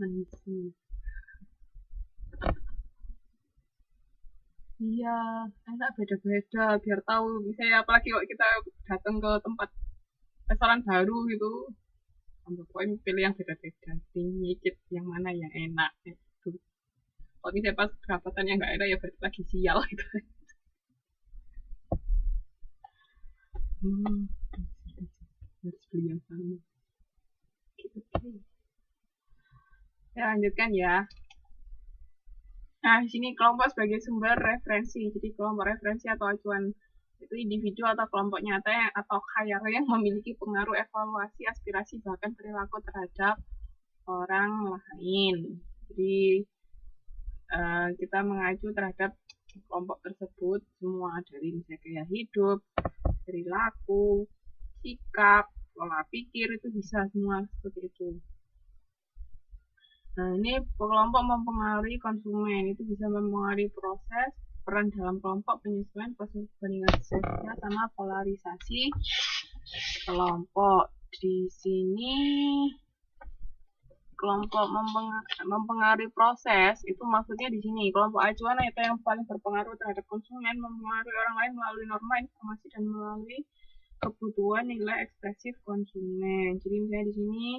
Manisi. Iya, enak beda-beda biar tahu. Misalnya apalagi kalau kita datang ke tempat restoran baru gitu, ambil poin pilih yang beda-beda. Jadi nyicip yang mana yang enak gitu. Kalau misalnya pas kedapatan yang nggak enak ya berarti lagi sial gitu. Hmm, harus beli yang sama. Gitu. Ya lanjutkan ya. Nah, di sini kelompok sebagai sumber referensi. Jadi kelompok referensi atau acuan itu individu atau kelompok nyata yang, atau khayal yang memiliki pengaruh evaluasi, aspirasi, bahkan perilaku terhadap orang lain. Jadi kita mengacu terhadap kelompok tersebut semua dari misalnya gaya hidup, perilaku, sikap, pola pikir itu bisa semua seperti itu. Nah, ini kelompok mempengaruhi konsumen, itu bisa mempengaruhi proses, peran dalam kelompok, penyesuaian, proses perbandingan sosial, sama polarisasi kelompok. Di sini kelompok mempengaruhi proses, itu maksudnya di sini kelompok acuan itu yang paling berpengaruh terhadap konsumen, mempengaruhi orang lain melalui norma, informasi, dan melalui kebutuhan nilai ekspresif konsumen. Jadi misalnya di sini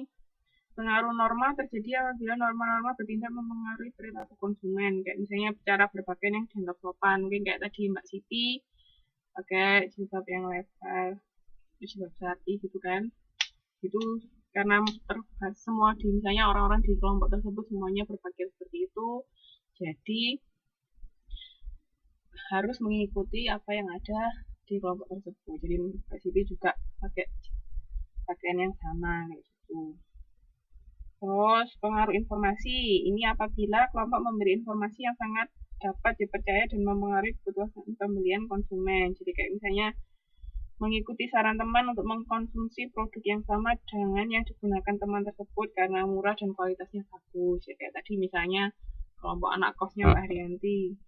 pengaruh norma terjadi apabila norma-norma bertindak mempengaruhi perilaku konsumen. Kayak misalnya cara berpakaian yang dianggap sopan. Mungkin kayak tadi Mbak Siti pakai jilbab yang lebar, jilbab syar'i gitu kan. Itu karena semua di misalnya orang-orang di kelompok tersebut semuanya berpakaian seperti itu. Jadi harus mengikuti apa yang ada di kelompok tersebut. Jadi Mbak Siti juga pakai pakaian yang sama kayak gitu. Terus pengaruh informasi, ini apabila kelompok memberi informasi yang sangat dapat dipercaya dan mempengaruhi keputusan pembelian konsumen. Jadi kayak misalnya mengikuti saran teman untuk mengkonsumsi produk yang sama dengan yang digunakan teman tersebut karena murah dan kualitasnya bagus. Ya, kayak tadi misalnya kelompok anak kosnya Mbak Haryanti,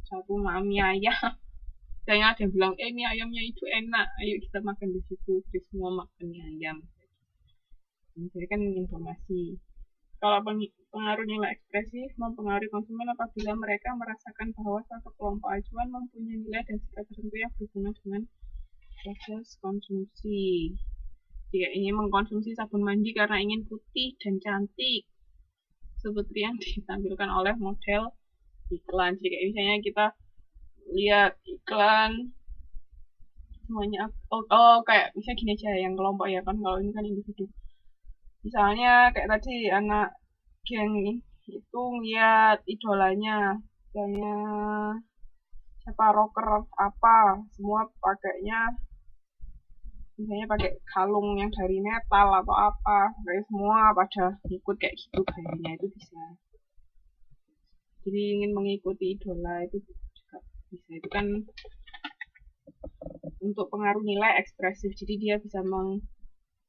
satu mie ayam. Misalnya ada yang bilang, mie ayamnya itu enak, ayo kita makan di situ. Jadi semua makan mie ayam. Ini kan informasi. Kalau pengaruh nilai ekspresif mempengaruhi konsumen apabila mereka merasakan bahwa suatu kelompok acuan mempunyai nilai dan sikap tertentu yang berhubungan dengan proses konsumsi. Jika ingin mengkonsumsi sabun mandi karena ingin putih dan cantik, seperti yang ditampilkan oleh model iklan. Jika misalnya kita lihat iklan semuanya, kayak misalnya gini aja yang kelompok ya kan, kalau ini kan individu. Misalnya kayak tadi anak geng itu lihat idolanya, misalnya siapa rocker apa, semua pakainya misalnya pakai kalung yang dari metal atau apa, kayak semua pada ikut kayak gitu gayanya, itu bisa. Jadi ingin mengikuti idola itu juga bisa. Itu kan untuk pengaruh nilai ekspresif, jadi dia bisa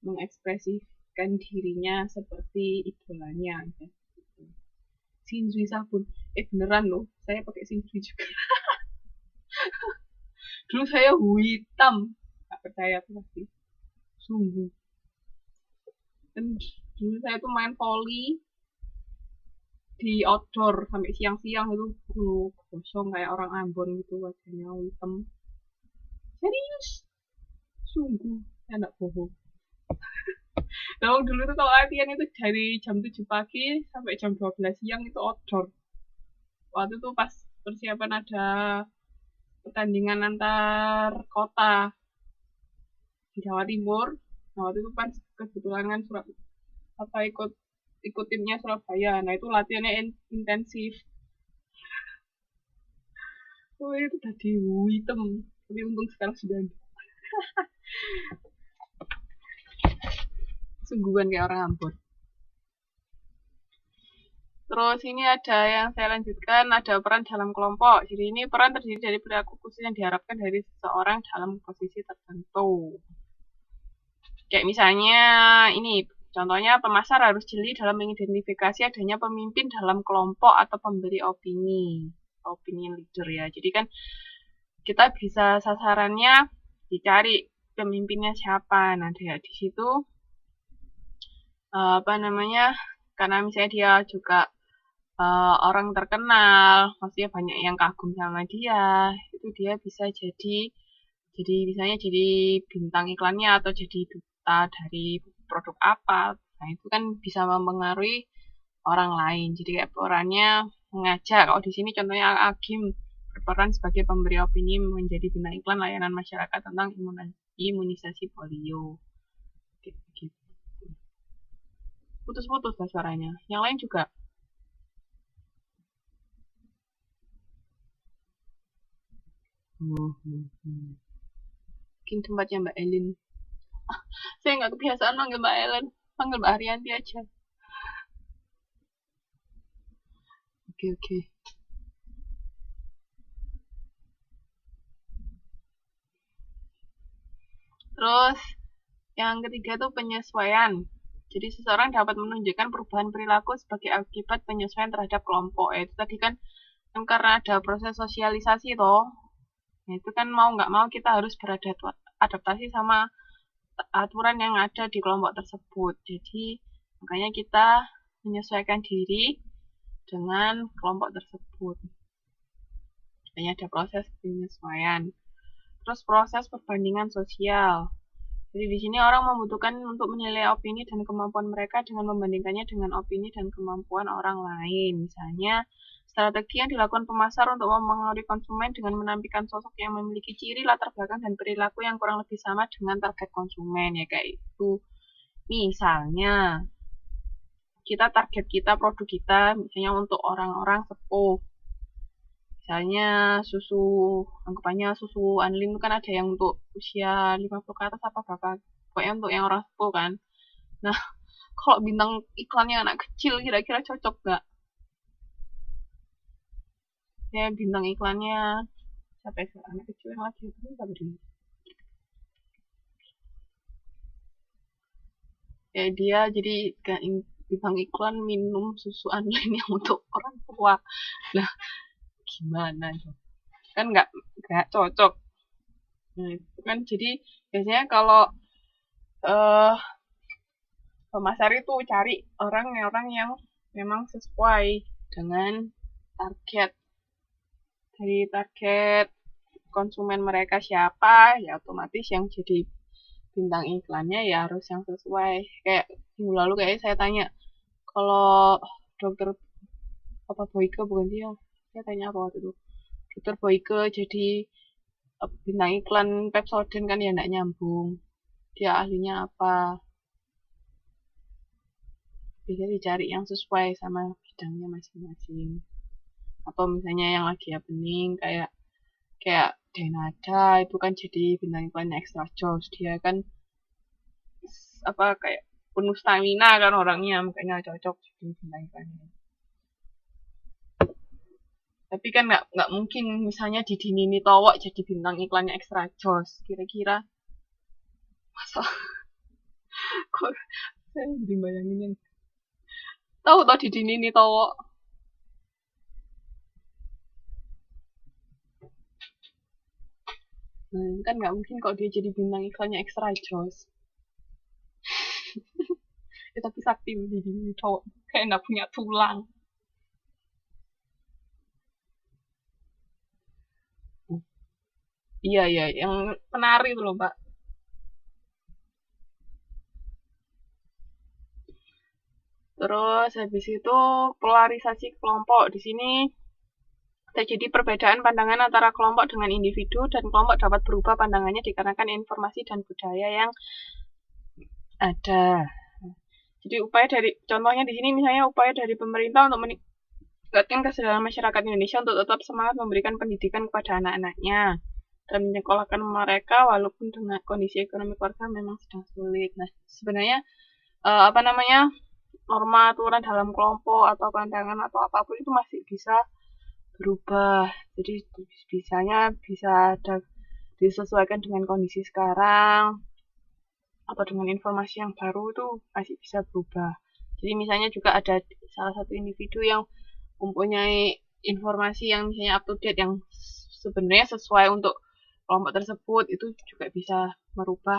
mengekspresikan dirinya seperti idolanya. Shinzui sabun, beneran loh, saya pakai Shinzui juga. Dulu saya hitam, nggak percaya tuh pasti, sungguh. Dan dulu saya tuh main volley di outdoor sampai siang-siang itu gosong kayak orang Ambon gitu, wajahnya hitam. Serius, sungguh, saya nggak bohong. Nah, dulu tuh kalau latihan itu dari jam 7 pagi sampai jam 12 siang itu outdoor. Waktu itu pas persiapan ada pertandingan antar kota di Jawa Timur. Nah, waktu itu pas kebetulan kan ikut ikut timnya Surabaya. Nah, itu latihannya intensif. Oh, itu tadi hitam. Tapi untung sekarang sudah sungguhan kayak orang Ambon. Terus ini ada yang saya lanjutkan, ada peran dalam kelompok. Jadi ini peran terdiri dari perilaku khusus yang diharapkan dari seseorang dalam posisi tertentu. Kayak misalnya ini, contohnya pemasar harus jeli dalam mengidentifikasi adanya pemimpin dalam kelompok atau pemberi opini. Opinion leader ya. Jadi kan kita bisa sasarannya dicari pemimpinnya siapa. Nah, di situ karena misalnya dia juga orang terkenal, maksudnya banyak yang kagum sama dia, itu dia bisa jadi misalnya jadi bintang iklannya atau jadi duta dari produk apa. Nah, itu kan bisa mempengaruhi orang lain. Jadi kayak perannya mengajak. Kalau di sini contohnya Agim berperan sebagai pemberi opini menjadi bintang iklan layanan masyarakat tentang imunisasi polio. Gitu. Putus-putus lah suaranya. Yang lain juga. Mungkin tempatnya Mbak Elin. Saya nggak kebiasaan manggil Mbak Ellen. Panggil Mbak Arianti aja. Oke. Terus yang ketiga tuh penyesuaian. Jadi seseorang dapat menunjukkan perubahan perilaku sebagai akibat penyesuaian terhadap kelompok. Itu tadi kan karena ada proses sosialisasi toh. Nah, itu kan mau nggak mau kita harus beradaptasi sama aturan yang ada di kelompok tersebut. Jadi makanya kita menyesuaikan diri dengan kelompok tersebut. Makanya ada proses penyesuaian. Terus proses perbandingan sosial. Jadi di sini orang membutuhkan untuk menilai opini dan kemampuan mereka dengan membandingkannya dengan opini dan kemampuan orang lain. Misalnya, strategi yang dilakukan pemasar untuk mempengaruhi konsumen dengan menampilkan sosok yang memiliki ciri latar belakang dan perilaku yang kurang lebih sama dengan target konsumen, ya kayak itu. Misalnya, target produk kita, misalnya untuk orang-orang sepuh. Misalnya anggapannya susu Anlin itu kan ada yang untuk usia 50 ke atas apa berapa, pokoknya untuk yang orang sepuh kan. Nah, kalau bintang iklannya anak kecil kira-kira cocok nggak? Ya, bintang iklannya siapa ya, anak kecil yang lagi itu siapa dulu? Ya, dia jadi bintang iklan minum susu Anlin yang untuk orang tua. Nah, gimana tuh? Kan nggak cocok. Nah, itu kan jadi biasanya kalau pemasar itu cari orang-orang yang memang sesuai dengan target. Dari target konsumen mereka siapa, ya otomatis yang jadi bintang iklannya ya harus yang sesuai. Kayak minggu lalu kayak saya tanya, kalau dokter apa Boyke bukan dia? Saya tanya apa waktu itu? Dokter Boyke jadi bintang iklan Pepsodent kan ya nggak nyambung. Dia ahlinya apa? Bisa dicari yang sesuai sama bidangnya masing-masing. Atau misalnya yang lagi happening kayak Denada itu kan jadi bintang iklannya Extra Joss. Dia kan apa kayak penuh stamina kan orangnya, makanya cocok jadi bintang iklannya. Tapi kan nggak mungkin misalnya di Dinini Towok jadi bintang iklannya Extra Joss. Kira-kira masa kok saya jadi bayangin tahu di Dinini Towok. Nah, kan nggak mungkin kalau dia jadi bintang iklannya Extra Joss. Ya, tapi sakti di Dinini Towok kayak nggak punya tulang. Iya, yang penari itu loh, Mbak. Terus habis itu polarisasi kelompok. Di sini terjadi perbedaan pandangan antara kelompok dengan individu dan kelompok dapat berubah pandangannya dikarenakan informasi dan budaya yang ada. Jadi contohnya di sini misalnya upaya dari pemerintah untuk meningkatkan kesadaran masyarakat Indonesia untuk tetap semangat memberikan pendidikan kepada anak-anaknya dan menyekolahkan mereka walaupun dengan kondisi ekonomi keluarga memang sedang sulit. Nah, sebenarnya norma aturan dalam kelompok atau pandangan atau apapun itu masih bisa berubah. Jadi bisa disesuaikan dengan kondisi sekarang atau dengan informasi yang baru itu masih bisa berubah. Jadi misalnya juga ada salah satu individu yang mempunyai informasi yang misalnya up to date yang sebenarnya sesuai untuk kelompok tersebut, itu juga bisa merubah